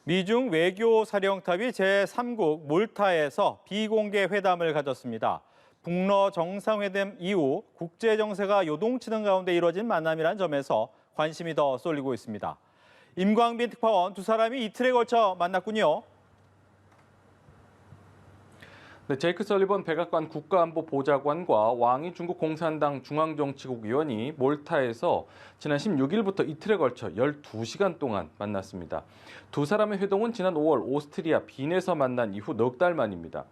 미중 외교 사령탑이 제3국 몰타에서 비공개 회담을 가졌습니다. 북러 정상회담 이후 국제 정세가 요동치는 가운데 이뤄진 만남이란 점에서 관심이 더 쏠리고 있습니다. 임광빈 특파원 두 사람이 이틀에 걸쳐 만났군요. 네, 제이크 설리번 백악관 국가안보보좌관과 왕이 중국 공산당 중앙정치국 위원이 몰타에서 지난 16일부터 이틀에 걸쳐 12시간 동안 만났습니다. 두 사람의 회동은 지난 5월 오스트리아 빈에서 만난 이후 넉 달 만입니다.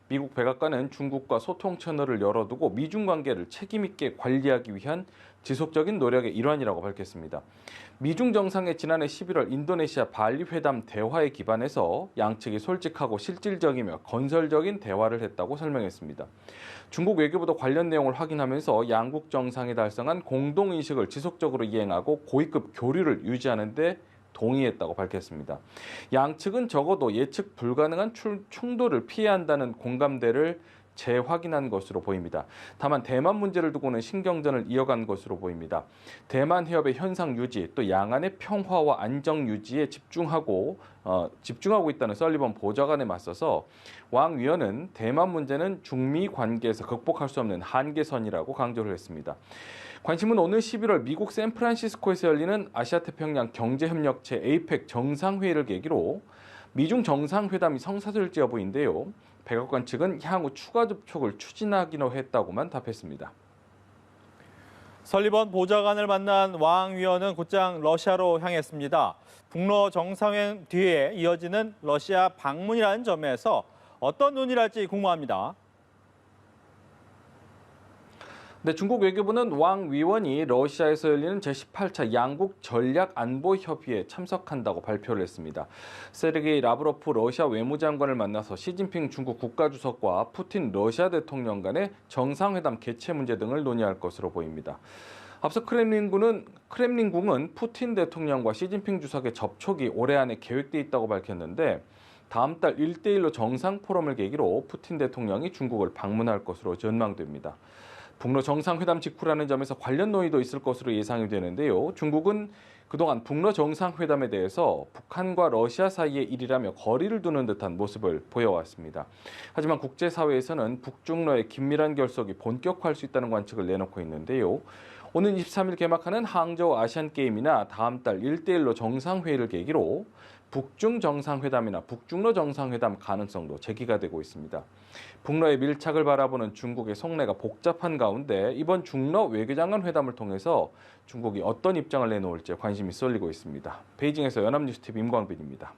미국 백악관은 중국과 소통 채널을 열어두고 미중 관계를 책임 있게 관리하기 위한 지속적인 노력의 일환이라고 밝혔습니다. 미중 정상의 지난해 11월 인도네시아 발리 회담 대화에 기반해서 양측이 솔직하고 실질적이며 건설적인 대화를 했다고 설명했습니다. 중국 외교부도 관련 내용을 확인하면서 양국 정상이 달성한 공동인식을 지속적으로 이행하고 고위급 교류를 유지하는 데 동의했다고 밝혔습니다. 양측은 적어도 예측 불가능한 충돌을 피해야 한다는 공감대를 재확인한 것으로 보입니다. 다만 대만 문제를 두고는 신경전을 이어간 것으로 보입니다. 대만 해협의 현상 유지, 또 양안의 평화와 안정 유지에 집중하고 있다는 설리번 보좌관에 맞서서 왕 위원은 대만 문제는 중미 관계에서 극복할 수 없는 한계선이라고 강조를 했습니다. 관심은 오늘 11월 미국 샌프란시스코에서 열리는 아시아태평양 경제협력체 APEC 정상회의를 계기로 미중 정상회담이 성사될지 여부인데요. 백악관 측은 향후 추가 접촉을 추진하기로 했다고만 답했습니다. 설리번 보좌관을 만난 왕 위원은 곧장 러시아로 향했습니다. 북러 정상회담 뒤에 이어지는 러시아 방문이라는 점에서 어떤 논의를 할지 궁금합니다. 네, 중국 외교부는 왕 위원이 러시아에서 열리는 제18차 양국 전략안보협의회에 참석한다고 발표를 했습니다. 세르게이 라브로프 러시아 외무장관을 만나서 시진핑 중국 국가주석과 푸틴 러시아 대통령 간의 정상회담 개최 문제 등을 논의할 것으로 보입니다. 앞서 크렘린궁은 푸틴 대통령과 시진핑 주석의 접촉이 올해 안에 계획돼 있다고 밝혔는데 다음 달 1대1로 정상 포럼을 계기로 푸틴 대통령이 중국을 방문할 것으로 전망됩니다. 북러 정상회담 직후라는 점에서 관련 논의도 있을 것으로 예상이 되는데요. 중국은 그동안 북러 정상회담에 대해서 북한과 러시아 사이의 일이라며 거리를 두는 듯한 모습을 보여왔습니다. 하지만 국제사회에서는 북중러의 긴밀한 결속이 본격화할 수 있다는 관측을 내놓고 있는데요. 오는 23일 개막하는 항저우 아시안게임이나 다음 달 1대1로 정상회의를 계기로 북중 정상회담이나 북중러 정상회담 가능성도 제기가 되고 있습니다. 북러의 밀착을 바라보는 중국의 속내가 복잡한 가운데 이번 중러 외교장관 회담을 통해서 중국이 어떤 입장을 내놓을지 관심이 쏠리고 있습니다. 베이징에서 연합뉴스TV 임광빈입니다.